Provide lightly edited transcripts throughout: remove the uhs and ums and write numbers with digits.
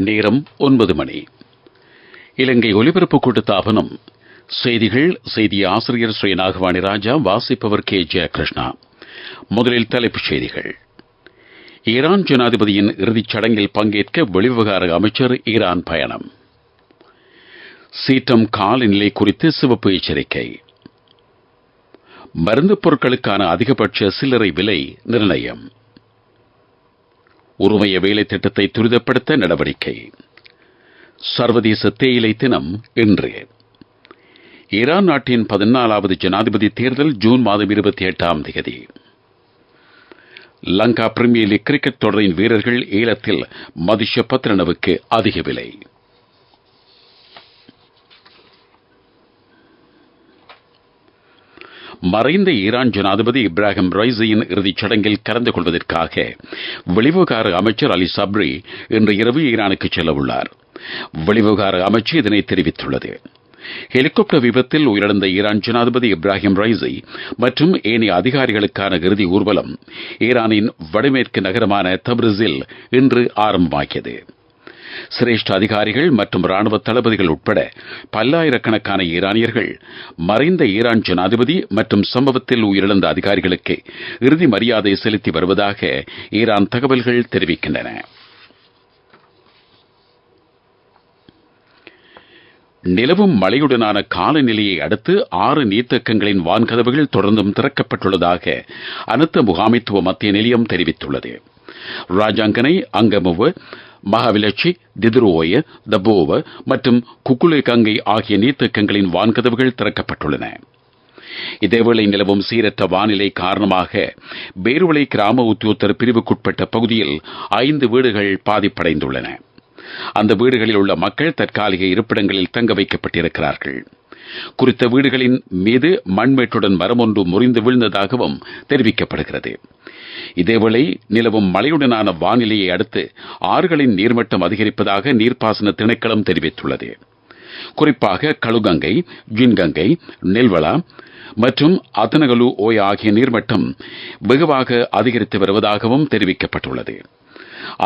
நேரம் 9 மணி. இலங்கை ஒலிபரப்பு கூட்டுத்தாபனம் செய்திகள். செய்தி ஆசிரியர் ஸ்ரீ நாகவாணி ராஜா. வாசிப்பவர் கே ஜெயகிருஷ்ணா. முதலில் தலைப்புச் செய்திகள். ஈரான் ஜனாதிபதியின் இறுதிச் சடங்கில் பங்கேற்க வெளிவிவகார அமைச்சர் ஈரான் பயணம். சீற்றம் காலநிலை குறித்து சிவப்பு எச்சரிக்கை. மருந்துப் பொருட்களுக்கான அதிகபட்ச சில்லறை விலை நிர்ணயம். உரிமைய வேலை திட்டத்தை துரிதப்படுத்த நடவடிக்கை. சர்வதேச தேயிலை தினம் இன்று. ஈரான் நாட்டின் 14வது ஜனாதிபதி தேர்தல் ஜூன் மாதம் 28ஆம் தேதி. லங்கா பிரீமியர் லீக் கிரிக்கெட் தொடரின் வீரர்கள் ஏலத்தில் மதிஷ பத்ரனவுக்கு அதிக விலை. மறைந்த ஈரான் ஜனாதிபதி இப்ராஹிம் ரைசியின் இறுதிச் சடங்கில் கலந்து கொள்வதற்காக வெளிவிவகார அமைச்சர் அலி சப்ரி இன்று இரவு ஈரானுக்கு செல்ல உள்ளார். வெளிவிவகார அமைச்சு இதனை தெரிவித்துள்ளது. ஹெலிகாப்டர் விபத்தில் உயிரிழந்த ஈரான் ஜனாதிபதி இப்ராஹிம் ரைசி மற்றும் ஏனைய அதிகாரிகளுக்கான இறுதி ஊர்வலம் ஈரானின் வடமேற்கு நகரமான தப்ரிஸில் இன்று ஆரம்பமாகியது. சிரேஷ்ட அதிகாரிகள் மற்றும் ராணுவ தளபதிகள் உட்பட பல்லாயிரக்கணக்கான ஈரானியர்கள் மறைந்த ஈரான் ஜனாதிபதி மற்றும் சம்பவத்தில் உயிரிழந்த அதிகாரிகளுக்கு இறுதி மரியாதை செலுத்தி வருவதாக ஈரான் தகவல்கள் தெரிவிக்கின்றன. நிலவும் மழையுடனான காலநிலையை அடுத்து 6 நீர்த்தேக்கங்களின் வான்கதவுகள் தொடர்ந்தும் திறக்கப்பட்டுள்ளதாக அனர்த்த முகாமைத்துவ மத்திய நிலையம் தெரிவித்துள்ளது. ராஜாங்கனை, அங்கமுவ, மகாவிலட்சி, திதுரோய, தபோவ மற்றும் குக்குலேகங்கை ஆகிய நீர்த்தேக்கங்களின் வான்கதவுகள் திறக்கப்பட்டுள்ளன. இதேவேளை நிலவும் சீரற்ற வானிலை காரணமாக பேருவளை கிராம உத்தியோகத்தர் பிரிவுக்குட்பட்ட பகுதியில் 5 வீடுகள் பாதிப்படைந்துள்ளன. அந்த வீடுகளில் உள்ள மக்கள் தற்காலிக இருப்பிடங்களில் தங்க வைக்கப்பட்டிருக்கிறார்கள். குறித்த வீடுகளின் மீது மண்மேட்டுடன் மரம் ஒன்று முறிந்து வீழ்ந்ததாகவும் தெரிவிக்கப்படுகிறது. இதேவேளை நிலவும் மழையுடனான வானிலையை அடுத்து ஆறுகளின் நீர்மட்டம் அதிகரிப்பதாக நீர்ப்பாசன திணைக்களம் தெரிவித்துள்ளது. குறிப்பாக களுகங்கை, ஜின்கங்கை, நெல்வலா மற்றும் அதனகலு ஓய் ஆகிய நீர்மட்டம் வெகுவாக அதிகரித்து வருவதாகவும் தெரிவிக்கப்பட்டுள்ளது.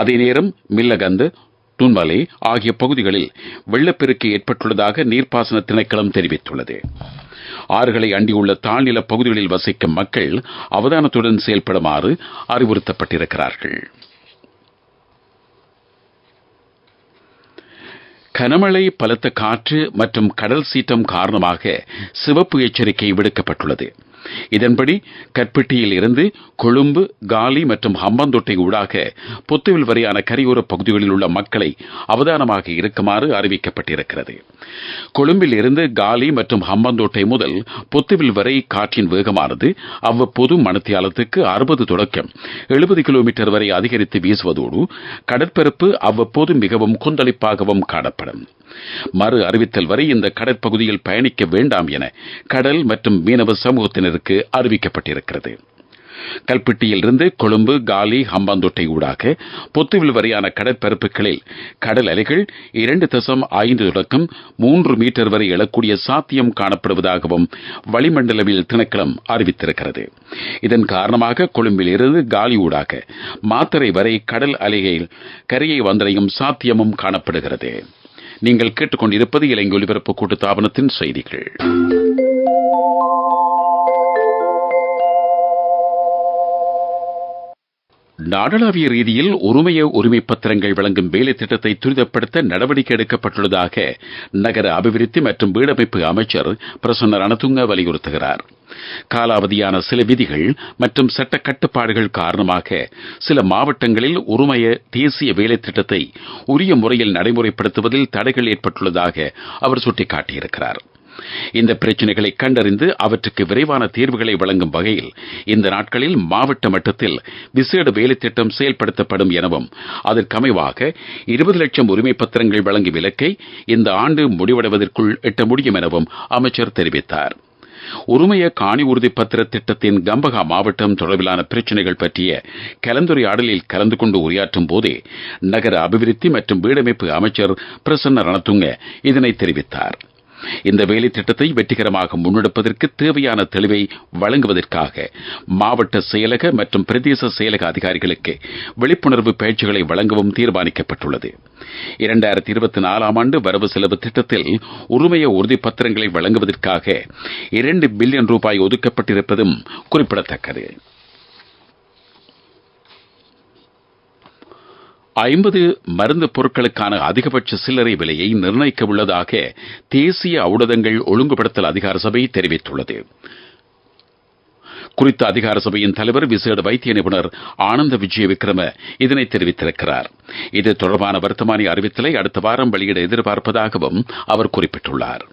அதே நேரம் மில்லகந்து, துன்மலை ஆகிய பகுதிகளில் வெள்ளப்பெருக்கு ஏற்பட்டுள்ளதாக நீர்ப்பாசன திணைக்களம் தெரிவித்துள்ளது. ஆறுகளை அண்டியுள்ள தாழ்நில பகுதிகளில் வசிக்கும் மக்கள் அவதானத்துடன் செயல்படுமாறு அறிவுறுத்தப்பட்டிருக்கிறார்கள். கனமழை, பலத்த காற்று மற்றும் கடல் சீற்றம் காரணமாக சிவப்பு எச்சரிக்கை விடுக்கப்பட்டுள்ளது. இதன்படி கற்பிட்டியில் இருந்து கொழும்பு, காலி மற்றும் ஹம்பந்தோட்டை ஊடாக பொத்துவில் வரையான கரையோர பகுதிகளில் உள்ள மக்களை அவதானமாக இருக்குமாறு அறிவிக்கப்பட்டிருக்கிறது. கொழும்பில் இருந்து காலி மற்றும் ஹம்பந்தோட்டை முதல் பொத்துவில் வரை காற்றின் வேகமானது அவ்வப்போது மணித்தியாலத்துக்கு 60 தொடக்கம் 70 கிலோமீட்டர் வரை அதிகரித்து வீசுவதோடு கடற்பரப்பு அவ்வப்போது மிகவும் கொந்தளிப்பாகவும் காணப்படும். மறு அறிவித்தல் வரை இந்த கடற்பகுதியில் பயணிக்க வேண்டாம் என கடல் மற்றும் மீனவ சமூகத்தினருக்கு அறிவிக்கப்பட்டிருக்கிறது. கல்பிட்டியிலிருந்து கொழும்பு, காலி, ஹம்பாந்தோட்டை ஊடாக பொத்துவில் வரையான கடற்பரப்புகளில் கடல் அலைகள் 2.5 தொடக்கம் 3 மீட்டர் வரை எழக்கூடிய சாத்தியம் காணப்படுவதாகவும் வளிமண்டலவியல் திணைக்களம் அறிவித்திருக்கிறது. இதன் காரணமாக கொழும்பில் இருந்து காலி ஊடாக மாத்தறை வரை கடல் அலைகள் கரையை வந்தடையும் சாத்தியமும் காணப்படுகிறது. நீங்கள் கேட்டுக்கொண்டிருப்பது இலங்கை ஒலிபரப்பு கூட்டுத்தாபனத்தின் செய்திகள். நாடளாவிய ரீதியில் உரிமை பத்திரங்கள் வழங்கும் வேலை திட்டத்தை துரிதப்படுத்த நடவடிக்கை எடுக்கப்பட்டுள்ளதாக நகர அபிவிருத்தி மற்றும் வீடமைப்பு அமைச்சர் பிரசன்ன ரணதுங்க வலியுறுத்துகிறார். காலாவதியான சில விதிகள் மற்றும் சட்ட கட்டுப்பாடுகள் காரணமாக சில மாவட்டங்களில் உரிமைய தேசிய வேலை திட்டத்தை உரிய முறையில் நடைமுறைப்படுத்துவதில் தடைகள் ஏற்பட்டுள்ளதாக அவர் சுட்டிக்காட்டியிருக்கிறார். இந்த பிரச்சினைகளை கண்டறிந்து அவற்றுக்கு விரைவான தீர்வுகளை வழங்கும் வகையில் இந்த நாட்களில் மாவட்ட மட்டத்தில் விசேட வேலை திட்டம் செயல்படுத்தப்படும் எனவும் அதற்கமைவாக 20 லட்சம் உரிமை பத்திரங்கள் வழங்கும் இலக்கை இந்த ஆண்டு முடிவடைவதற்குள் எட்ட முடியும் எனவும் அமைச்சர் தெரிவித்தார். உரிமைய காணி உறுதி பத்திர திட்டத்தின் கம்பகா மாவட்டம் தொடர்பிலான பிரச்சினைகள் பற்றிய கலந்துரையாடலில் கலந்து கொண்டு உரையாற்றும் போதே நகர அபிவிருத்தி மற்றும் வீடமைப்பு அமைச்சர் பிரசன்ன ரணதுங்க இதனை தெரிவித்தார். இந்த வேலை திட்டத்தை வெற்றிகரமாக முன்னெடுப்பதற்கு தேவையான தெளிவை வழங்குவதற்காக மாவட்ட செயலக மற்றும் பிரதேச செயலக அதிகாரிகளுக்கு விழிப்புணர்வு பயிற்சிகளை வழங்கவும் தீர்மானிக்கப்பட்டுள்ளது. 2024 ஆண்டு வரவு செலவு திட்டத்தில் உரிமைய உறுதிப்பத்திரங்களை வழங்குவதற்காக 2 பில்லியன் ரூபாய் ஒதுக்கப்பட்டிருப்பதும் குறிப்பிடத்தக்கது. 50 மருந்து பொருட்களுக்கான அதிகபட்ச சில்லறை விலையை நிர்ணயிக்க உள்ளதாக தேசிய ஊடகங்கள் ஒழுங்குபடுத்தல் அதிகார சபை தெரிவித்துள்ளது. குறித்த அதிகார சபையின் தலைவர் விசேட வைத்திய நிபுணர் ஆனந்த விஜய விக்ரம இதனை தெரிவித்திருக்கிறார். இது தொடர்பான வர்த்தமானி அறிவித்தலை அடுத்த வாரம் வெளியிட எதிர்பார்ப்பதாகவும் அவர் குறிப்பிட்டுள்ளார்.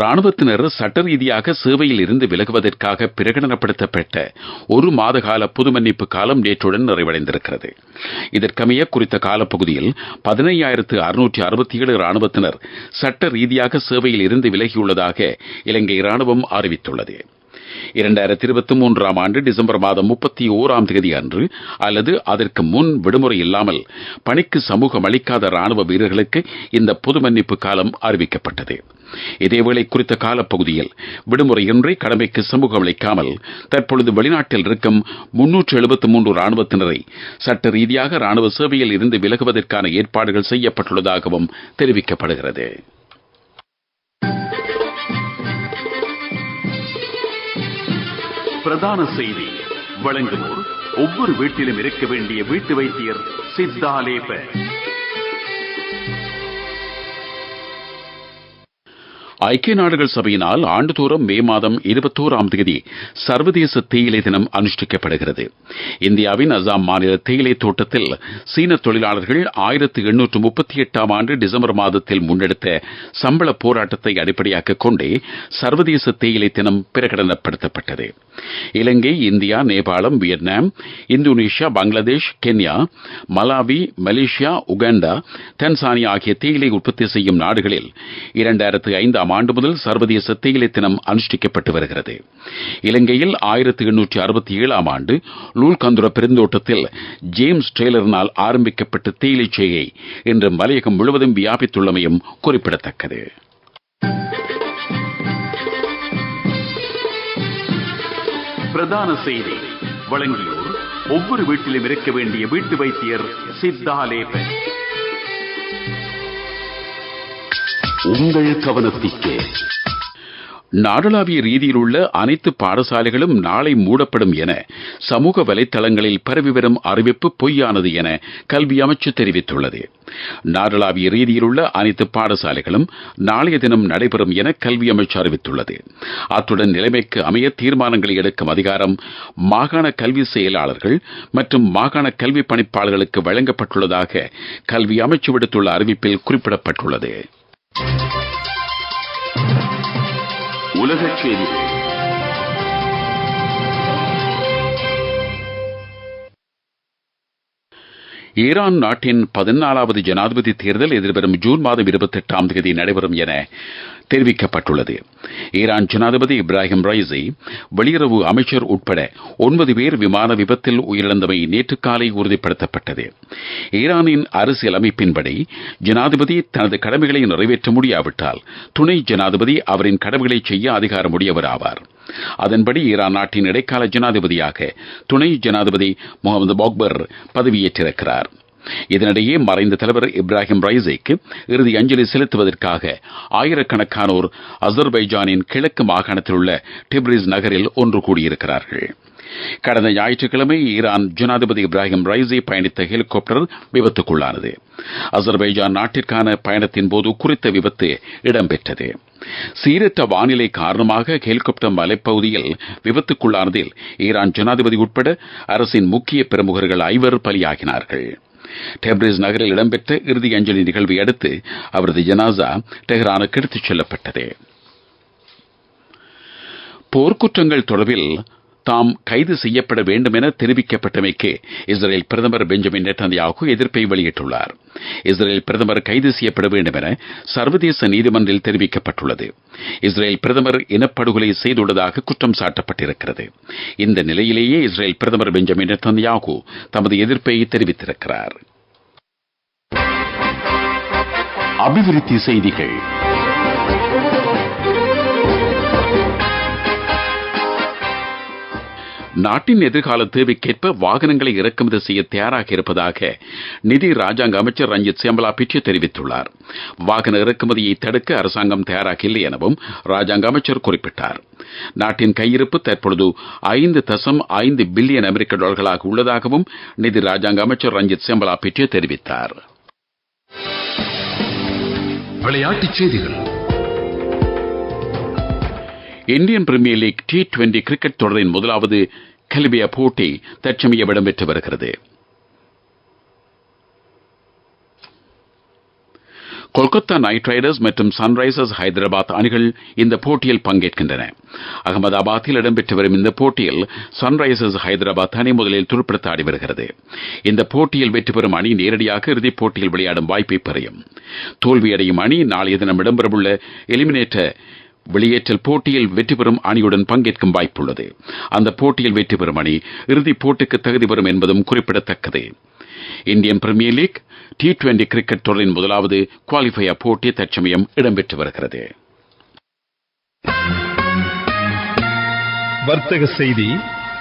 ராணுவத்தினர் சட்ட ரீதியாக சேவையில் இருந்து விலகுவதற்காக பிரகடனப்படுத்தப்பட்ட 1 மாத கால பொது மன்னிப்பு காலம் நேற்றுடன் நிறைவடைந்திருக்கிறது. இதற்கமைய குறித்த காலப்பகுதியில் 15,667 ராணுவத்தினர் சட்ட ரீதியாக சேவையில் இருந்து விலகியுள்ளதாக இலங்கை ராணுவம் அறிவித்துள்ளது. 2023 ஆண்டு டிசம்பர் மாதம் 31 தேதி அன்று அல்லது அதற்கு முன் விடுமுறை இல்லாமல் பணிக்கு சமூகம் அளிக்காத ராணுவ வீரர்களுக்கு இந்த பொது மன்னிப்பு காலம் அறிவிக்கப்பட்டது. இதேவேளை குறித்த காலப்பகுதியில் விடுமுறையின்றி கடமைக்கு சமூகம் அளிக்காமல் தற்பொழுது வெளிநாட்டில் இருக்கும் 373 ராணுவத்தினரை சட்ட ரீதியாக ராணுவ சேவையில் இருந்து விலகுவதற்கான ஏற்பாடுகள் செய்யப்பட்டுள்ளதாகவும் தெரிவிக்கப்படுகிறது. பிரதான செய்தி வழங்குவோர் ஒவ்வொரு வீட்டிலும் இருக்க வேண்டிய வீட்டு வைத்தியர் சித்தாலேப. ஐக்கிய நாடுகள் சபையினால் ஆண்டுதோறும் மே மாதம் 21 தேதி சர்வதேச தேயிலை தினம் அனுஷ்டிக்கப்படுகிறது. இந்தியாவின் அசாம் மாநில தேயிலை தோட்டத்தில் சீன தொழிலாளர்கள் 1838 ஆண்டு டிசம்பர் மாதத்தில் முன்னெடுத்த சம்பள போராட்டத்தை அடிப்படையாகக் கொண்டே சர்வதேச தேயிலை தினம் பிரகடனப்படுத்தப்பட்டது. இலங்கை, இந்தியா, நேபாளம், Vietnam, Indonesia, Bangladesh, Kenya, Malawi, Malaysia, Uganda, Tanzania ஆகிய தேயிலை உற்பத்தி செய்யும் நாடுகளில் 2005 ஆண்டு முதல் சர்வதேச தேயிலை தினம் அனுஷ்டிக்கப்பட்டு வருகிறது. இலங்கையில் 1867 ஆண்டு லூல்கந்துர பெருந்தோட்டத்தில் ஜேம்ஸ் டெய்லரினால் ஆரம்பிக்கப்பட்ட தேயிலை செய்கை இன்று மலையகம் முழுவதும் வியாபித்துள்ளமையும் குறிப்பிடத்தக்கது. பிரதான செய்தி வழங்கியோர் ஒவ்வொரு வீட்டிலும் இருக்க வேண்டிய வீட்டு வைத்தியர் சித்தாலேபன். உங்கள் கவனத்திற்கு நாடளாவிய ரீதியில் உள்ள அனைத்து பாடசாலைகளும் நாளை மூடப்படும் என சமூக வலைதளங்களில் பரவி வரும் அறிவிப்பு பொய்யானது என கல்வி அமைச்சு தெரிவித்துள்ளது. நாடளாவிய ரீதியில் உள்ள அனைத்து பாடசாலைகளும் நாளைய தினம் நடைபெறும் என கல்வி அமைச்சு அறிவித்துள்ளது. அத்துடன் நிலைமைக்கு அமைய தீர்மானங்களை எடுக்கும் அதிகாரம் மாகாண கல்வி செயலாளர்கள் மற்றும் மாகாண கல்வி பணிப்பாளர்களுக்கு வழங்கப்பட்டுள்ளதாக கல்வி அமைச்சு விடுத்துள்ள அறிவிப்பில் குறிப்பிடப்பட்டுள்ளது. உலகச் செய்திகள். ஈரான் நாட்டின் 14வது ஜனாதிபதி தேர்தல் எதிர்வரும் ஜூன் மாதம் 28 தேதி நடைபெறும் என தெரிவிக்கப்பட்டுள்ளது. ஈரான் ஜனாதிபதி இப்ராஹிம் ரைசி, வெளியுறவு அமைச்சர் உட்பட 9 பேர் விமான விபத்தில் உயிரிழந்தமை நேற்று காலை உறுதிப்படுத்தப்பட்டது. ஈரானின் அரசியல் அமைப்பின்படி ஜனாதிபதி தனது கடமைகளை நிறைவேற்ற முடியாவிட்டால் துணை ஜனாதிபதி அவரின் கடமைகளை செய்ய அதிகாரமுடையவர் ஆவார். அதன்படி ஈரான் நாட்டின் இடைக்கால ஜனாதிபதியாக துணை ஜனாதிபதி முகமது பாக்பர் பதவியேற்றிருக்கிறார். இதனிடையே மறைந்த தலைவர் இப்ராஹிம் ரைசிக்கு இறுதி அஞ்சலி செலுத்துவதற்காக ஆயிரக்கணக்கானோர் அசர்பைஜானின் கிழக்கு மாகாணத்தில் உள்ள டிப்ரிஸ் நகரில் ஒன்று கூடியிருக்கிறார்கள். கடந்த ஞாயிற்றுக்கிழமை ஈரான் ஜனாதிபதி இப்ராஹிம் ரைசி பயணித்த ஹெலிகாப்டர் விபத்துக்குள்ளானது. அசர்பைஜான் நாட்டிற்கான பயணத்தின் போது குறித்த விபத்து இடம்பெற்றது. சீரற்ற வானிலை காரணமாக ஹெலிகாப்டர் மலைப்பகுதியில் விபத்துக்குள்ளானதில் ஈரான் ஜனாதிபதி உட்பட அரசின் முக்கிய பிரமுகர்கள் 5 பலியாகினார்கள். டெப்ரிஸ் நகரில் இடம்பெற்ற இறுதி அஞ்சலி நிகழ்வை அடுத்து அவரது ஜனாசா டெஹ்ரானுக்கு எடுத்துச் செல்லப்பட்டது. போர்க்குற்றங்கள் தொடர்பில் தாம் கைது செய்யப்பட வேண்டும் என தெரிவிக்கப்பட்டமைக்கு இஸ்ரேல் பிரதமர் பெஞ்சமின் நெட்டன்யாஹு எதிர்ப்பை வெளியிட்டுள்ளார். இஸ்ரேல் பிரதமர் கைது செய்யப்பட வேண்டும் என சர்வதேச நீதிமன்றில் தெரிவிக்கப்பட்டுள்ளது. இஸ்ரேல் பிரதமர் இனப்படுகொலை செய்துள்ளதாக குற்றம் சாட்டப்பட்டிருக்கிறது. இந்த நிலையிலேயே இஸ்ரேல் பிரதமர் பெஞ்சமின் நெட்டன்யாஹு தமது எதிர்ப்பை தெரிவித்திருக்கிறார். அபிவிருத்தி செய்திகள். நாட்டின் எதிர்கால தேவைக்கேற்ப வாகனங்களை இறக்குமதி செய்ய தயாராக இருப்பதாக நிதி ராஜாங்க அமைச்சர் ரஞ்சித் சேம்பலாபிட்டிய தெரிவித்துள்ளார். வாகன இறக்குமதியை தடுக்க அரசாங்கம் தயாராக இல்லை எனவும் ராஜாங்க அமைச்சர் குறிப்பிட்டார். நாட்டின் கையிருப்பு தற்பொழுது 5.5 பில்லியன் அமெரிக்க டாலர்களாக உள்ளதாகவும் நிதி ராஜாங்க அமைச்சர் ரஞ்சித் சேம்பலாபிட்டிய தெரிவித்தார். விளையாட்டுச் செய்திகள். Indian premier league T20 cricket தொடரின் முதலாவது கலிபியா போட்டி தற்சமயம் இடம்பெற்று வருகிறது. கொல்கத்தா நைட் ரைடர்ஸ் மற்றும் சன்ரைசர்ஸ் ஹைதராபாத் அணிகள் இந்த போட்டியில் பங்கேற்கின்றன. அகமதாபாத்தில் இடம்பெற்று வரும் இந்த போட்டியில் சன்ரைசர்ஸ் ஹைதராபாத் அணி முதலில் துடுப்படுத்த ஆடி வருகிறது. இந்த போட்டியில் வெற்றி பெறும் அணி நேரடியாக இறுதிப் போட்டியில் விளையாடும் வாய்ப்பை பெறும். தோல்வியடையும் அணி நாளைய தினம் இடம்பெறவுள்ள எலிமினேட்டர் வெளியேற்றல் போட்டியில் வெற்றி பெறும் அணியுடன் பங்கேற்கும் வாய்ப்புள்ளது. அந்த போட்டியில் வெற்றி பெறும் அணி இறுதிப் போட்டிக்கு தகுதி பெறும் என்பதும் குறிப்பிடத்தக்கது. Indian premier league T20 cricket தொடரின் முதலாவது குவாலிஃபயர் போட்டி தற்சமயம் இடம்பெற்று வருகிறது. வர்த்தக செய்தி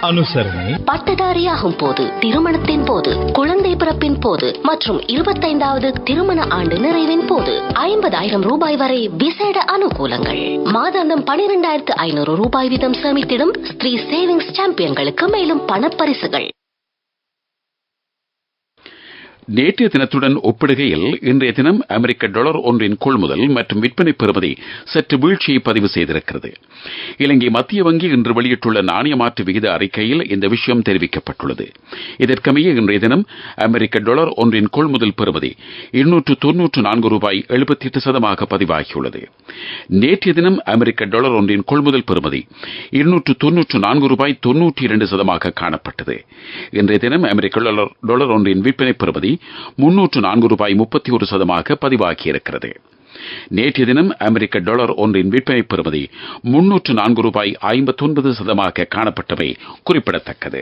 அனுசரணை. பட்டதாரியாகும் போது, திருமணத்தின் போது, குழந்தை பிறப்பின் போது மற்றும் 25வது திருமண ஆண்டு நிறைவின் போது 50,000 ரூபாய் வரை விசேட அனுகூலங்கள். மாதாந்தம் 12,500 ரூபாய் வீதம் சேமித்திடும் ஸ்ரீ சேவிங்ஸ் சாம்பியன்களுக்கு மேலும் பணப்பரிசுகள். நேற்றைய தினத்துடன் ஒப்பிடுகையில் இன்றைய தினம் அமெரிக்க டாலர் ஒன்றின் கொள்முதல் மற்றும் விற்பனை பெறுமதி சற்று வீழ்ச்சியை பதிவு செய்திருக்கிறது. இலங்கை மத்திய வங்கி இன்று வெளியிட்டுள்ள நாணய மாற்று விகித அறிக்கையில் இந்த விஷயம் தெரிவிக்கப்பட்டுள்ளது. இதற்கமைய இன்றைய தினம் அமெரிக்க டாலர் ஒன்றின் கொள்முதல் பெறுமதி 294 ரூபாய் 78% பதிவாகியுள்ளது. நேற்றைய தினம் அமெரிக்க டாலர் ஒன்றின் கொள்முதல் பெறுமதி 294 ரூபாய் 92% காணப்பட்டது. இன்றைய தினம் அமெரிக்க டாலர் ஒன்றின் விற்பனை பெறுமதி 304 ரூபாய் 31% பதிவாகியிருக்கிறது. நேற்றைய தினம் அமெரிக்க டாலர் ஒன்றின் விற்பனை பெறுமதி 304 ரூபாய் 59% காணப்பட்டவை குறிப்பிடத்தக்கது.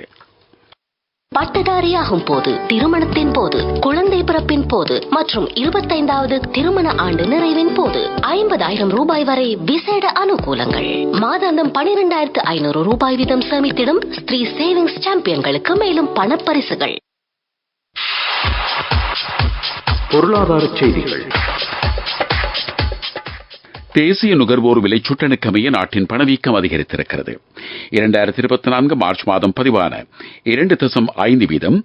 பட்டதாரியாகும் போது, திருமணத்தின் போது, குழந்தை பிறப்பின் போது மற்றும் 25வது திருமண ஆண்டு நிறைவின் போது 50,000 ரூபாய் வரை விசேட அனுகூலங்கள். மாதாந்தம் 12,500 ரூபாய் வீதம் சேமித்திடும் ஸ்ரீ சேவிங்ஸ் சாம்பியன்களுக்கு மேலும் பணப்பரிசுகள். பொருளாதார செய்திகள். தேசிய நுகர்வோர் விலை சுட்டனுக்கமைய நாட்டின் பணவீக்கம் அதிகரித்திருக்கிறது. 2024 மார்ச் மாதம் பதிவான 2.5 வீதம்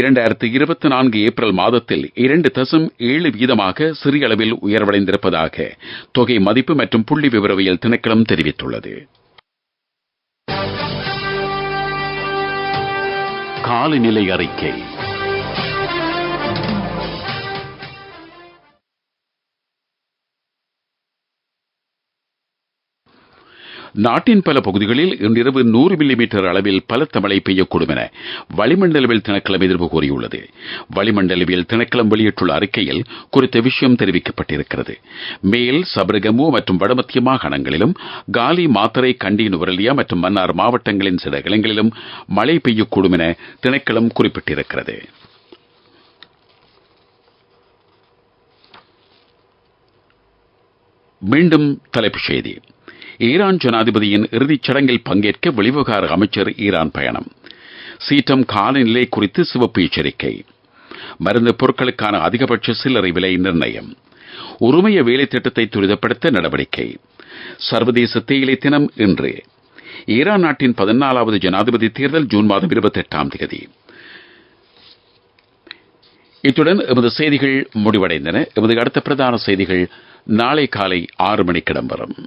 2024 ஏப்ரல் மாதத்தில் 2.7 வீதமாக சிறிய அளவில் உயர்வடைந்திருப்பதாக தொகை மதிப்பு மற்றும் புள்ளி விவரவியல் திணைக்களம் தெரிவித்துள்ளது. காலநிலை அறிக்கை. நாட்டின் பல பகுதிகளில் இன்றிரவு 100 மில்லிமீட்டர் அளவில் பலத்த மழை பெய்யக்கூடும் என வளிமண்டலவியல் திணைக்களம் எதிர்ப்பு கூறியுள்ளது. வளிமண்டலவியல் திணைக்களம் வெளியிட்டுள்ள அறிக்கையில் குறித்த விஷயம் தெரிவிக்கப்பட்டிருக்கிறது. மேல், சபரகமு மற்றும் வடமத்திய மாகாணங்களிலும், காலி, மாத்தறை, கண்டி, நுவரெலியா மற்றும் மன்னார் மாவட்டங்களின் சில இடங்களிலும் மழை பெய்யக்கூடும் என திணைக்களம் குறிப்பிட்டிருக்கிறது. மீண்டும் தலைப்புச் செய்தி. ஈரான் ஜனாதிபதியின் இறுதிச் சடங்கில் பங்கேற்க வெளிவிவகார அமைச்சர் ஈரான் பயணம். சீற்றம் காலநிலை குறித்து சிவப்பு எச்சரிக்கை. மருந்து பொருட்களுக்கான அதிகபட்ச சில்லறை விலை நிர்ணயம். உரிமைய வேலை திட்டத்தை துரிதப்படுத்த நடவடிக்கை. சர்வதேச தேயிலை தினம் இன்று. ஈரான் நாட்டின் 14வது ஜனாதிபதி தேர்தல் ஜூன் மாதம் 28ஆம் தேதி. இத்துடன் எமது செய்திகள் முடிவடைந்தன. எமது அடுத்த பிரதான செய்திகள் நாளை காலை 6 மணிக்கு இடம்பெறும்.